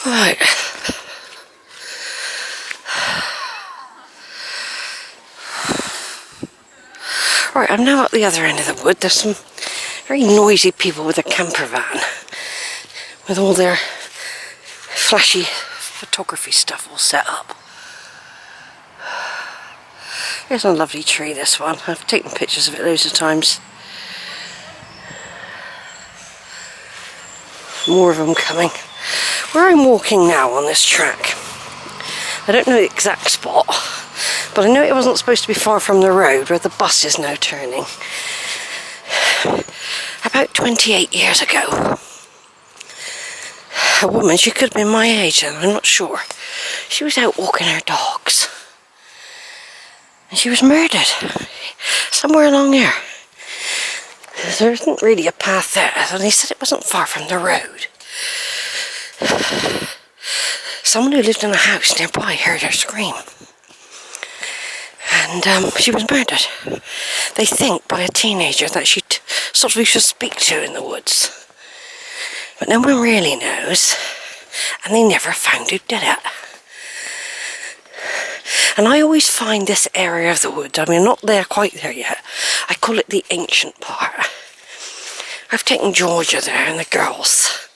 Right. Right, I'm now at the other end of the wood. There's some very noisy people with a camper van with all their flashy photography stuff all set up. Here's a lovely tree, this one. I've taken pictures of it loads of times. More of them coming. Where I'm walking now on this track, I don't know the exact spot, but I know it wasn't supposed to be far from the road where the bus is now turning. About 28 years ago, a woman, she could have been my age then, I'm not sure, she was out walking her dogs and she was murdered somewhere along there. There isn't really a path there, and he said it wasn't far from the road. Someone who lived in a house nearby heard her scream, and she was murdered. They think by a teenager that she sort of used to speak to in the woods, but no one really knows, and they never found who did it. And I always find this area of the wood, I mean, not there quite there yet, I call it the ancient part. I've taken Georgia there and the girls.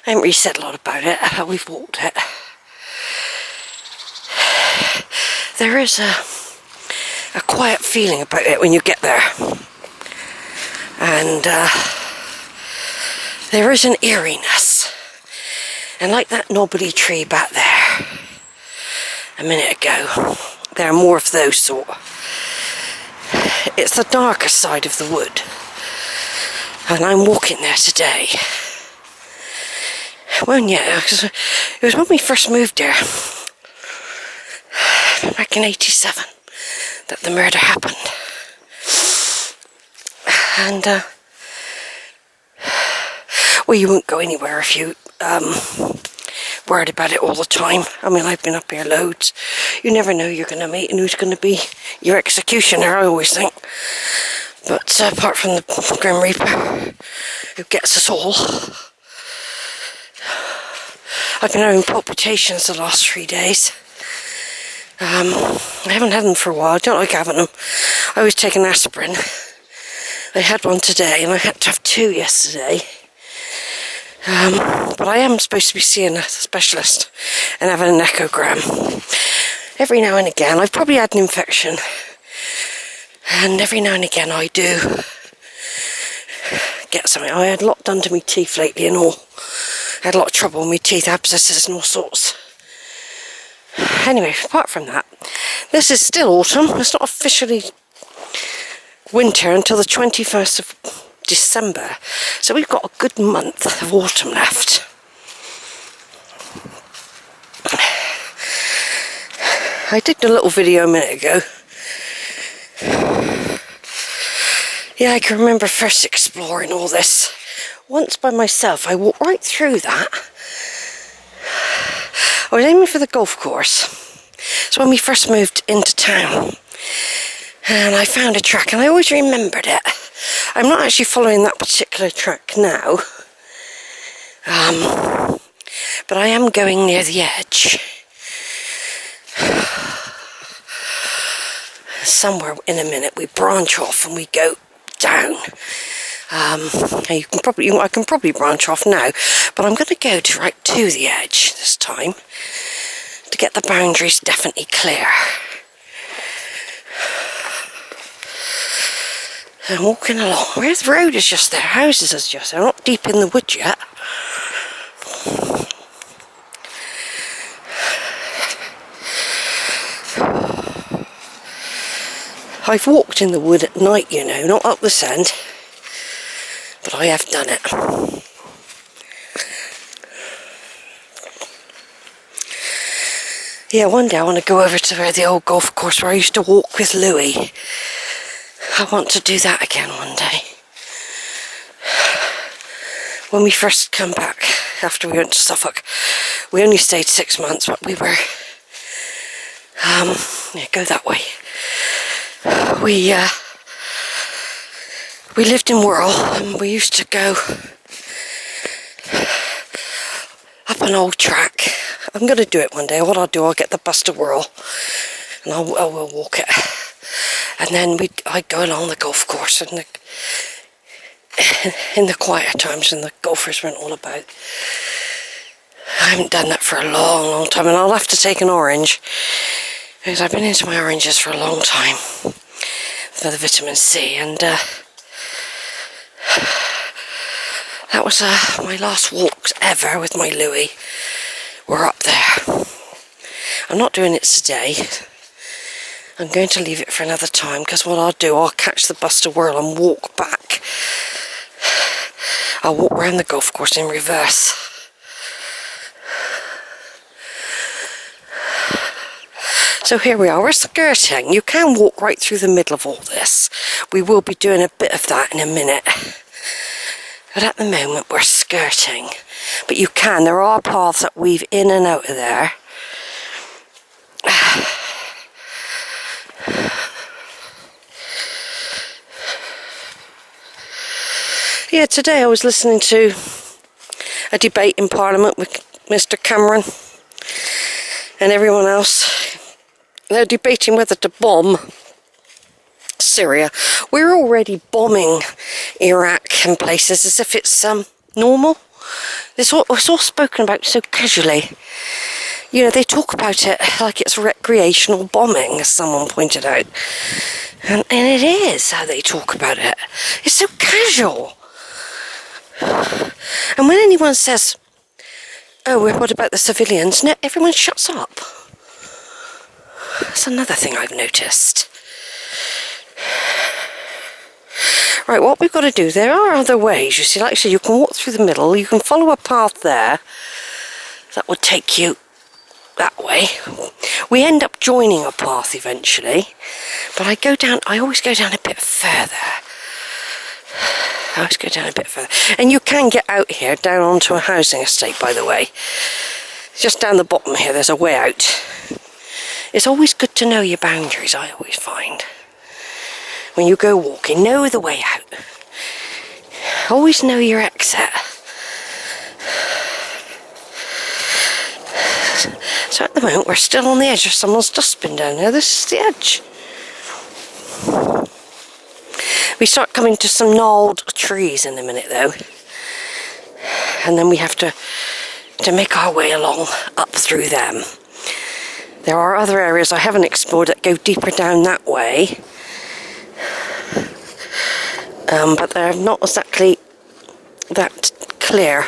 I haven't really said a lot about it, but we've walked it. There is a quiet feeling about it when you get there. And there is an eeriness. And like that knobbly tree back there a minute ago, there are more of those sort. It's the darker side of the wood, and I'm walking there today. Well, yeah, because it was when we first moved there, back in '87, that the murder happened. And well, you won't go anywhere if you worried about it all the time. I mean, I've been up here loads. You never know you're going to meet and who's going to be your executioner, I always think. But apart from the Grim Reaper, who gets us all, I've been having palpitations the last 3 days. I haven't had them for a while. I don't like having them. I always take an aspirin. I had one today, and I had to have 2 yesterday. But I am supposed to be seeing a specialist and having an echogram. Every now and again, I've probably had an infection, and every now and again I do get something. I had a lot done to my teeth lately and all. I had a lot of trouble with my teeth, abscesses and all sorts. Anyway, apart from that, this is still autumn. It's not officially winter until the 21st of December, so we've got a good month of autumn left. I did a little video a minute ago. Yeah, I can remember first exploring all this once by myself. I walked right through that. I was aiming for the golf course. So when we first moved into town, and I found a track, and I always remembered it. I'm not actually following that particular track now, but I am going near the edge. Somewhere in a minute we branch off and we go down. I can probably branch off now, but I'm going to go right to the edge this time to get the boundaries definitely clear. I'm walking along. Where the road is just there, houses is just there. I'm not deep in the wood yet. I've walked in the wood at night, you know, not up this end, but I have done it. Yeah, one day I want to go over to where the old golf course where I used to walk with Louis. I want to do that again one day. When we first come back, after we went to Suffolk, we only stayed 6 months, but we were, yeah, go that way. We lived in Whirl, and we used to go up an old track. I'm going to do it one day. What I'll do, I'll get the bus to whirl and I will walk it. And then I go along the golf course in the quieter times when the golfers weren't all about. I haven't done that for a long, long time, and I'll have to take an orange because I've been into my oranges for a long time for the vitamin C, and that was my last walks ever with my Louie. We're up there. I'm not doing it today. I'm going to leave it for another time, because what I'll do, I'll catch the bus to whirl and walk back. I'll walk around the golf course in reverse. So here we are, we're skirting. You can walk right through the middle of all this. We will be doing a bit of that in a minute. But at the moment we're skirting. But you can, there are paths that weave in and out of there. Yeah, today I was listening to a debate in Parliament with Mr. Cameron and everyone else. They're debating whether to bomb Syria. We're already bombing Iraq and places as if it's normal. It's all spoken about so casually. You know, they talk about it like it's recreational bombing, as someone pointed out. And it is how they talk about it. It's so casual. And when anyone says, oh, what about the civilians? No, everyone shuts up. That's another thing I've noticed. Right, what we've got to do, there are other ways, you see, like I said, you can walk through the middle, you can follow a path there, that would take you that way. We end up joining a path eventually, but I always go down a bit further. And you can get out here, down onto a housing estate, by the way. Just down the bottom here, there's a way out. It's always good to know your boundaries, I always find. When you go walking, know the way out. Always know your exit. So at the moment, we're still on the edge of someone's dustbin down there. This is the edge. We start coming to some gnarled trees in a minute, though. And then we have to make our way along up through them. There are other areas I haven't explored that go deeper down that way. But they're not exactly that clear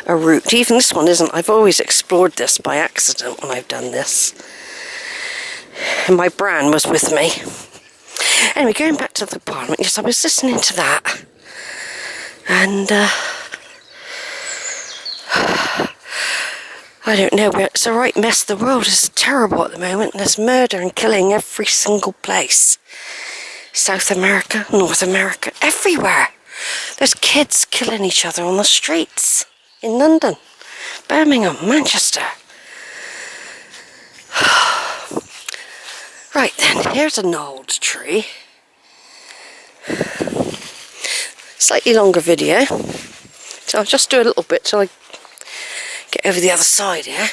a route. Even this one isn't. I've always explored this by accident when I've done this. And my Bran was with me. Anyway, going back to the Parliament, yes, I was listening to that. And I don't know, but it's a right mess. The world is terrible at the moment. There's murder and killing every single place. South America, North America, everywhere. There's kids killing each other on the streets in London, Birmingham, Manchester. Right then, here's a gnarled tree. Slightly longer video, so I'll just do a little bit till I get over the other side here.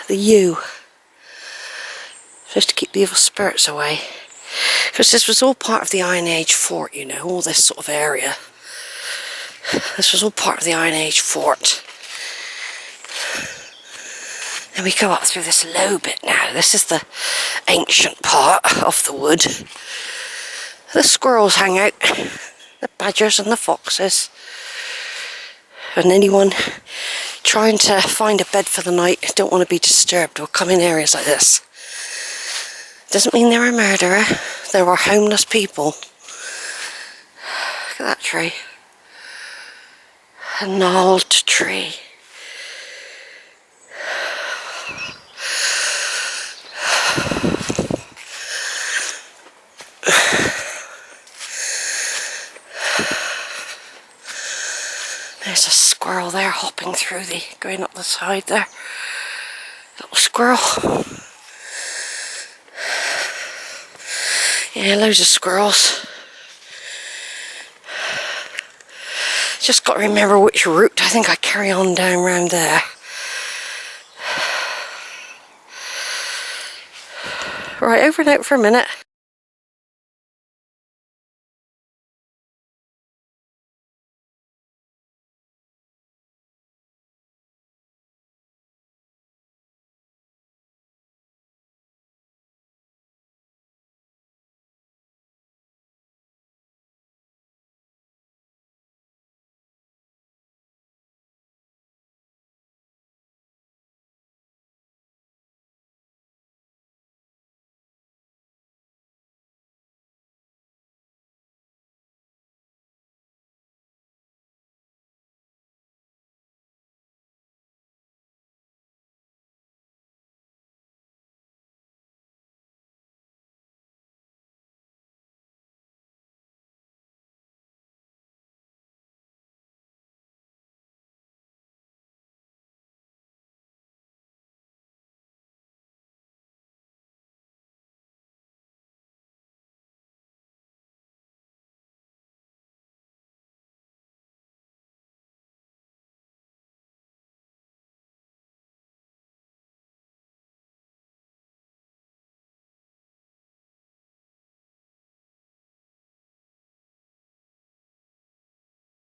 The yew. Supposed to keep the evil spirits away. Because this was all part of the Iron Age fort, you know, all this sort of area. This was all part of the Iron Age fort. Then we go up through this low bit now. This is the ancient part of the wood. The squirrels hang out, the badgers and the foxes. And anyone trying to find a bed for the night, don't want to be disturbed, will come in areas like this. Doesn't mean they're a murderer. There are homeless people. Look at that tree. A gnarled tree. There's a squirrel there hopping through going up the side there. Little squirrel. Yeah, loads of squirrels. Just got to remember which route. I think I carry on down round there. Right, over and out for a minute.